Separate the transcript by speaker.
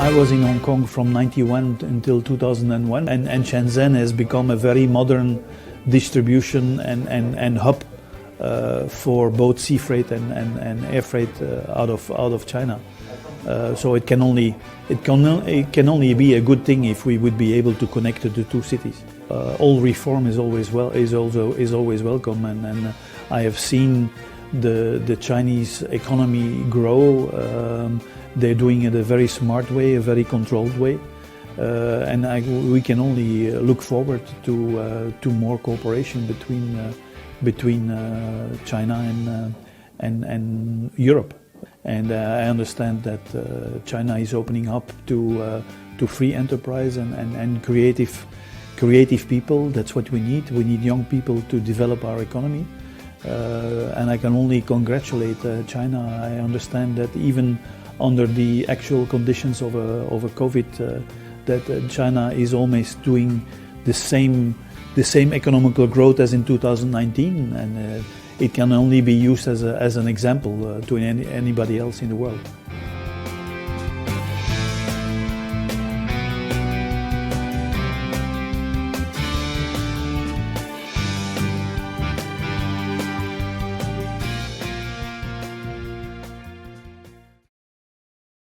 Speaker 1: I was in Hong Kong from 91 until 2001, and Shenzhen has become a very modern distribution and hub for both sea freight and air freight out of China. So it can only be a good thing if we would be able to connect the two cities. All reform is always welcome, and I have seen the Chinese economy grow. They're doing it a very smart way, a very controlled way, and we can only look forward to more cooperation between China and Europe. And I understand that China is opening up to free enterprise and creative people. That's what we need. We need young people to develop our economy. And I can only congratulate China. I understand that even under the actual conditions of a COVID, that China is almost doing the same economical growth as in 2019, and it can only be used as an example to anybody else in the world.